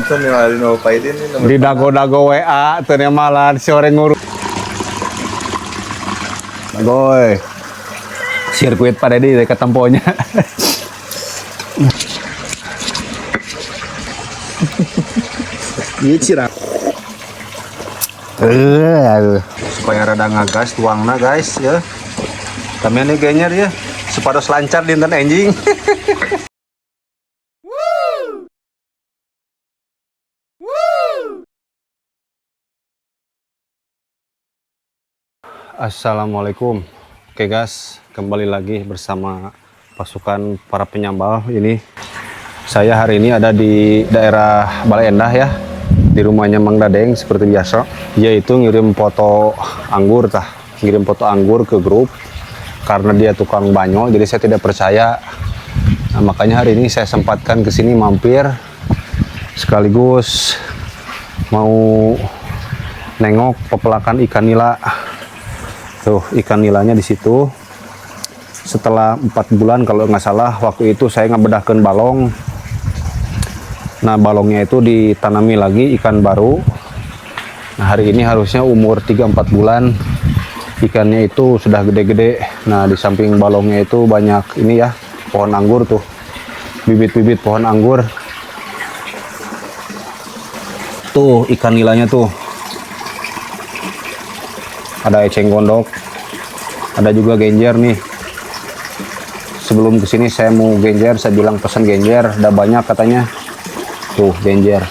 nonton yang hari Novaidin ini di dago-dago WA ternyata malah sore ngurus goy sirkuit pada di dekat temponya. ini cirang supaya rada ngagas tuangna guys ya. Tapi ini genyer ya supaya lancar di internet anjing. Assalamualaikum. Oke guys, kembali lagi bersama pasukan para penyambal. Ini saya hari ini ada di daerah Balai Endah ya, di rumahnya Mang Dadeng seperti biasa. Yaitu ngirim foto anggur ngirim foto anggur ke grup karena dia tukang banyo, jadi saya tidak percaya. Nah, makanya hari ini saya sempatkan ke sini mampir sekaligus mau nengok pepelakan ikan nila. Tuh ikan nilanya di situ. Setelah 4 bulan kalau nggak salah waktu itu saya ngebedahkan balong. Nah balongnya itu ditanami lagi ikan baru. Nah hari ini harusnya umur 3-4 bulan. Ikannya itu sudah gede-gede. Nah di samping balongnya itu banyak ini ya, pohon anggur tuh, bibit-bibit pohon anggur. Tuh ikan nilanya tuh. Ada eceng gondok, ada juga genjer nih. Sebelum kesini saya mau genjer, saya bilang pesan genjer, ada banyak katanya. Tuh genjer.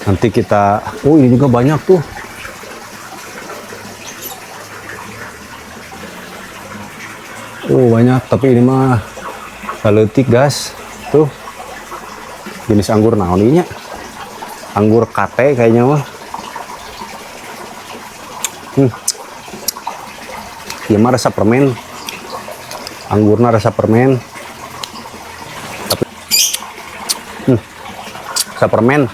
Nanti kita, oh ini juga banyak tuh. Oh banyak, tapi ini mah leutik gas. Tuh jenis anggur naon ini nya? Anggur kate kayaknya mah. Ya mah rasa permen, anggurnya rasa permen, tapi rasa permen.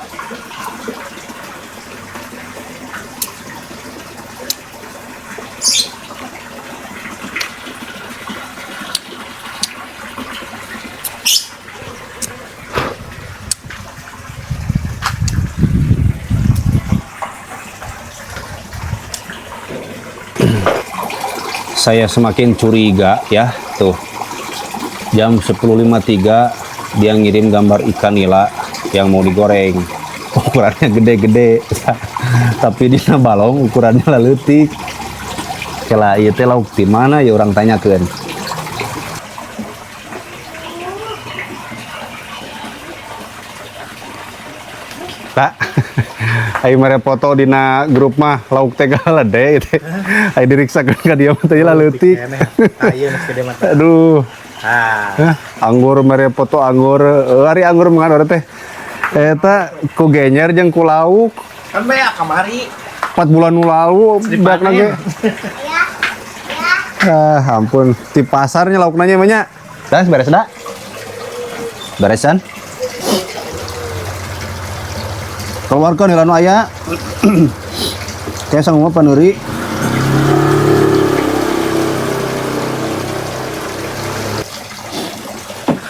Saya semakin curiga ya, tuh jam 10.53 dia ngirim gambar ikan nila yang mau digoreng. Ukurannya gede-gede tapi di balong ukurannya leutik. Kela ieu teh lauk di mana ya orang tanyakeun. Pak ayo mere foto dina grup mah lauk teh galede teh. Ayo diriksakeun ka dia mah teh leutik. Aduh. Anggur mere foto anggur, ari anggur mengan teh. Eta ku genyer jeung ku lauk. kan bea kamari 4 bulan lalu baik lagi. Ampun, di pasarnya lauk nanya banyak. Das beres dah. Beresan. Keluarkan ilanu aya. Kayak sanggup panuri.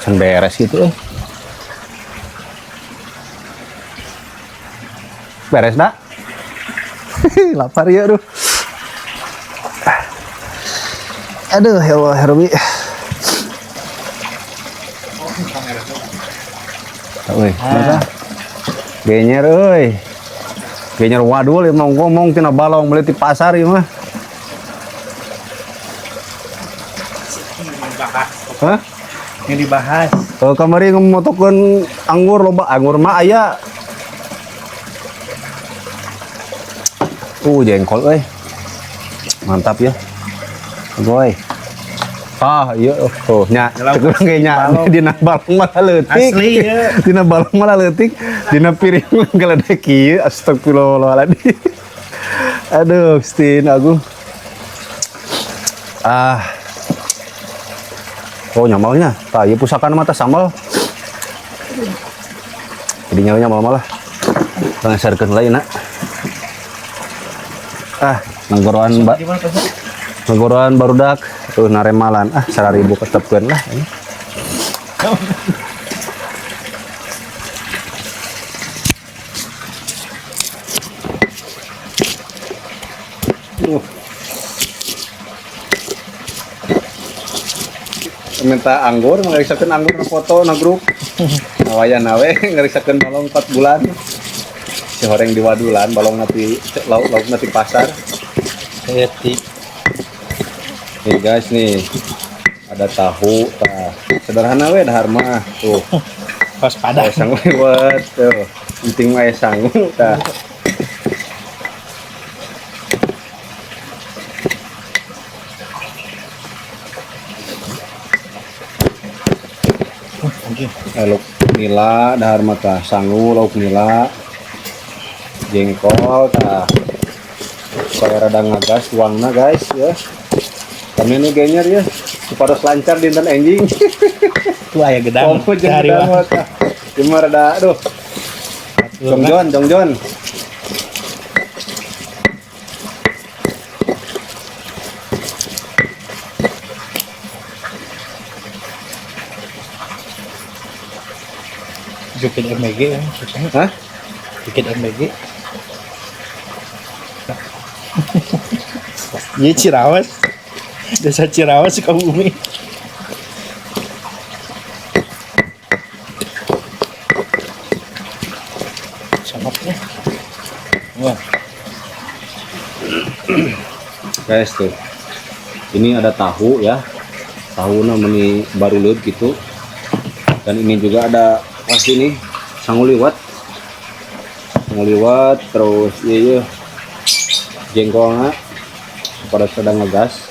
Can beres gitu Beres dah. Lapar ya aduh. Aduh ya Allah Herbi. Euy, masa? Genyer euy. Genyer wadul ya mau ngomong tina balong beli di pasar ieu mah. Hah? yang dibahas Kamari ngomotokeun anggur loba anggur mah aya. Jengkol euy. Mantap ya. Goy. Iya nya ceuk ge nya dina balong malah leutik. Asli ya. Dina balong malah leutik, dina piring geledek kieu astagfirullahaladzim. Aduh, Gusti Agung. Oh nyamalnya. Tah ieu pusakana mah teh sambal. Jadi nyawa malah. Pangasarkeun lain na. Nggoroan barudak tuh naremalan 1.000 ketepkeun lah. minta anggur, ngarisakeun anggur na foto na grup. Nawayan nawe ngarisakeun balong 4 bulan. Si horeng di wadulan, balong nanti lauk nanti pasar. Etik. Nih guys nih, ada tahu, tah. Sederhana we dahar mah tuh. Pas pada. Sangu lewat tuh. Penting mah sangu tah. Lauk nila dahar mata sangu lauk nila jengkol tah supaya rada ngagas uangna guys ya kami ini genyer ya supaya lancar dinten enjing Tuh aya gedang. cari banget cuma rada aduh jongjon Jukit MBG ya. hah Jukit MBG. Ini Cirawas. Desa Cirawas Sukabumi. Sanoknya. Wah. guys tuh ini ada tahu ya tahu namanya baru liut gitu dan ini juga ada pas ini sangu liwat terus iya jengkolnya pada sedang ngegas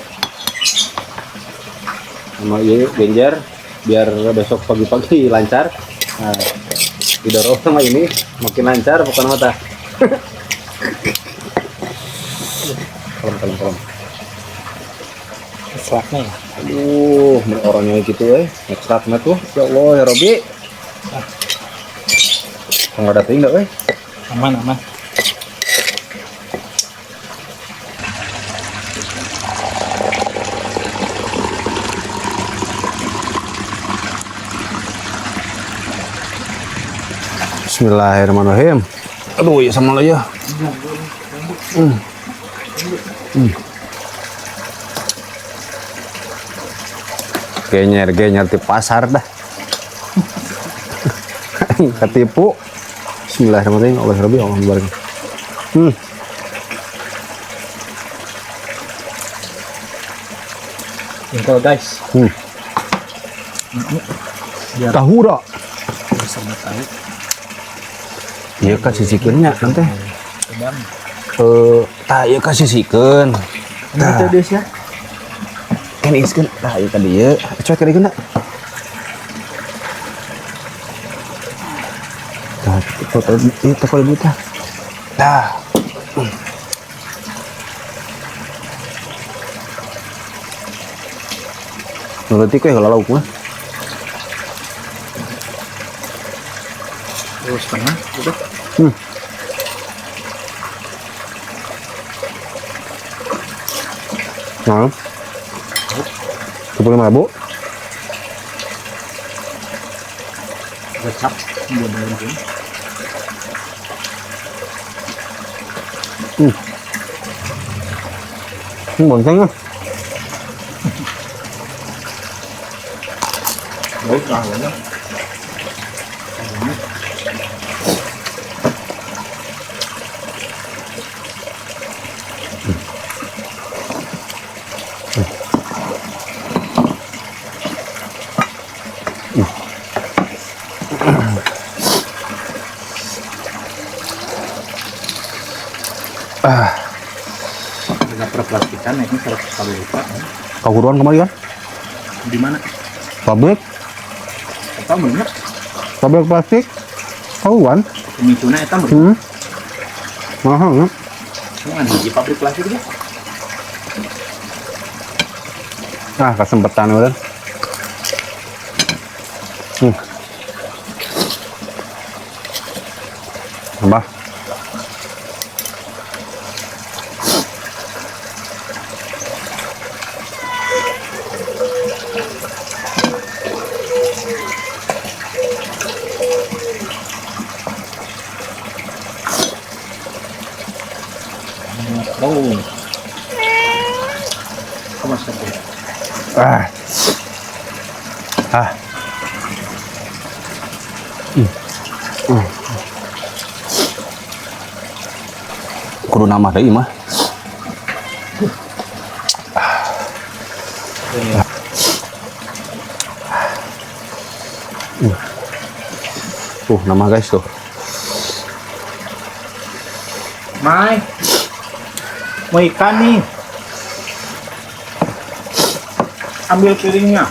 sama iya genjer biar besok pagi-pagi lancar. Nah didorong sama ini makin lancar bukan mata kolom Selaknya ya. aduh orangnya gitu ekstraknya tuh ya Allah ya Robi nggak ada tinggal Aman. Bismillahirrahmanirrahim. Aduh ya sama lah ya. Genyer di pasar dah. Ketipu. Bismillahirrahmanirrahim. Allah barik. Jengkol guys. Tahu dah. Sama tahu. Iya kasih sikeunnya nanti. Sedang. Tah ieu kasih sikeun. Ini teh deus ya. Kan iskeun tah ieu ka dieu. Coba ka dieu na. Tah foto ieu teh kalau tah. Tah. Ngerti kok kalau lauk mah. Terus tengah udah. Nah. 25.000. Gocap buat dalam pun. Bonceng ah. Baik lah ya. Ada perplastikan ini 100 kali lipat. Kaguruan kemarin kan? Di mana? Pabrik Eta bener. plastik. Kaguruan. Pemisuna eta bener. Mahal ya. Ini ada di pabrik plastik ya. Ah, kesempatan udah. Tambah. Oh. Sama sekali. Ah. Ah. Kudu nama deui mah. Nama guys tuh. Mai, mau ikan nih. Ambil piringnya.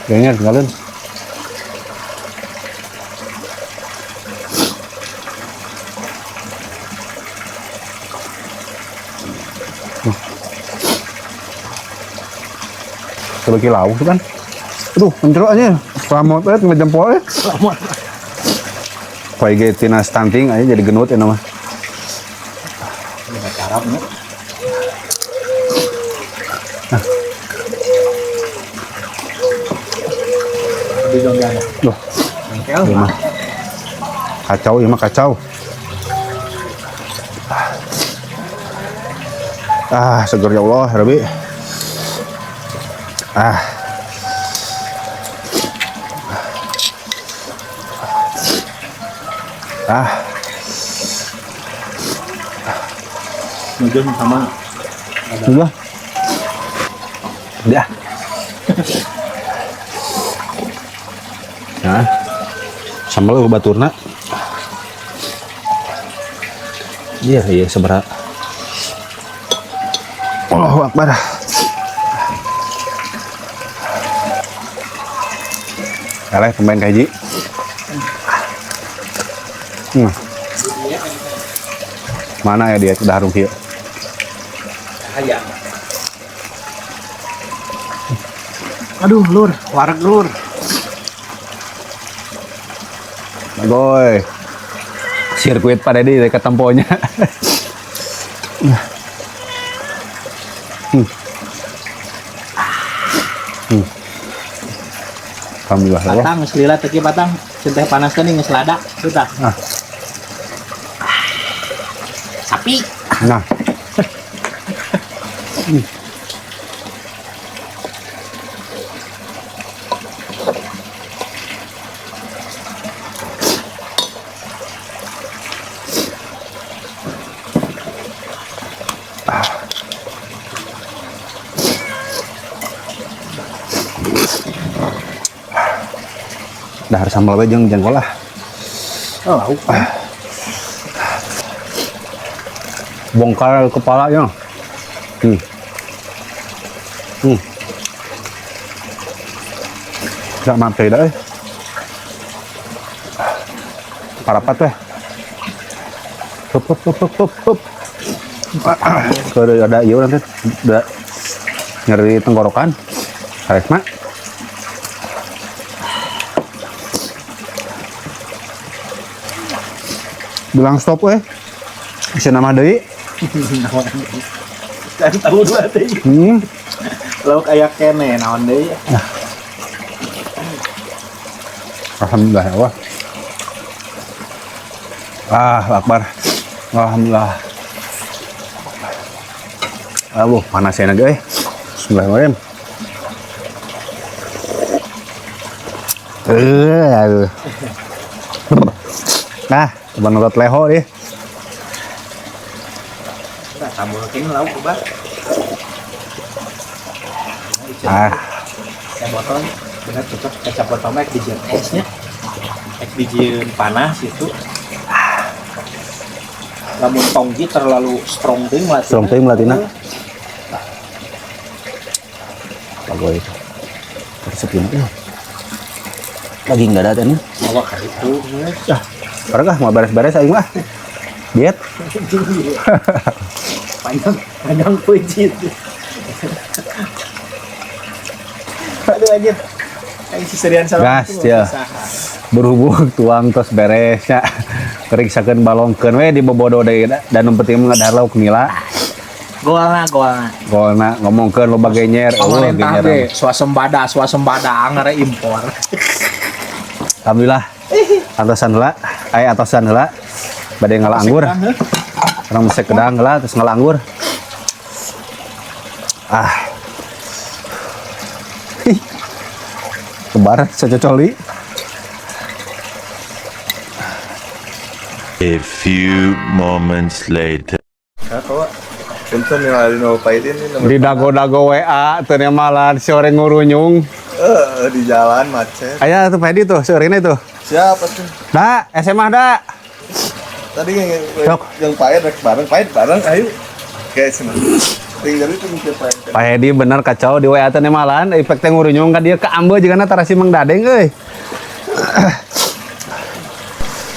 Kayaknya tinggalin. Sebagai lauk tuh kan. Aduh, menceruk aja. Selamat banget ngejempol ya. Selamat. Kayak tina stunting aja jadi genut ya nama. Ini caranya. Di jonggana. Loh, Bengkel iya mah. Kacau, iya mah kacau. Ah, seger ya Allah, ya Rabbi. Ah. Ah. Mujun sama. Sudah. Udah. Nah. Sambal baturna. Iya, iya seberat. Allahu Akbar. Kalian pemain kaji. Mana ya dia udah harum kia. Aya. Aduh, lur, wareg lur. Bagoy. Sirkuit pada di dekat temponya. Alhamdulillah. Batang geus lila teh batang. Teh panas teh geus lada, tah. Ah. Sapi. Nah. Dahar sambal we jeung jengkol lah. Oh, lauk. Bongkar kepalanya. Gak mati dah. Parapat weh. Hop. Kalau ada iya nanti udah nyeri tenggorokan. Harus mak. Bilang stop weh. Bisa nama deui. Dan tahu dua teh. Lauk aya kene naon deui. Alhamdulillah ya Allah. Akbar. Alhamdulillah. Aduh, panas ya naga Bismillahirrahmanirrahim. Aduh. Nah, menurut leho deh. Nah, tambahkeun lauk coba. Saya botol benar cocok kecap botol mek dijieun esnya. Ek dijieun panas itu. Lamun tongji terlalu strong teuing mah. Strong teuing melatina. Bagoy. Sepian tuh. Lagi enggak ada nih. Awak itu. Parah mau beres-beres aing mah. Diet. Panjang pujit. Aduh anjir. Kayak si serian salah. Gas ya. Berhubung tuang tos beresnya. Periksakeun balongkeun we di bobodo deui dan nu penting ngadahar lauk nila. Goalna. Golna ngomongkeun lo bagenyer. Pemerintah ge swasembada angare impor. Alhamdulillah. Atasan heula. Bade ngala anggur. Orang bisa kedang heula terus ngala anggur. Kebar cocoli. A few moments later. Punten yang ada di Paidin ini Di dago-dago WA teu malan sore ngurunyung. di jalan macet. Aya tuh Pedi tuh sore ini tuh. Siapa tuh? Da, SMA da. Tadi Sok. yang Paid bareng ayo. Kayak seneng. Tinggal itu mikir Paid. Pak Hedi bener kacau di WA teh malan efek teh ngurunyung ka dieu ka ambeul jigana tarasi Mang Dadeng euy.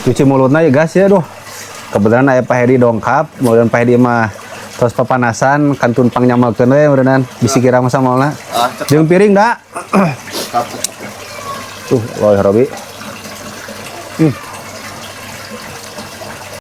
Cuci mulutna ya gas ya doh. Kebetulan aya Pak Hedi dongkap, kemudian Pak Hedi mah terus papanasan kantun pangnyamelkeun we meureunnan bisi kira mah samalna. Jeung piring da. Tuh, loh Robi.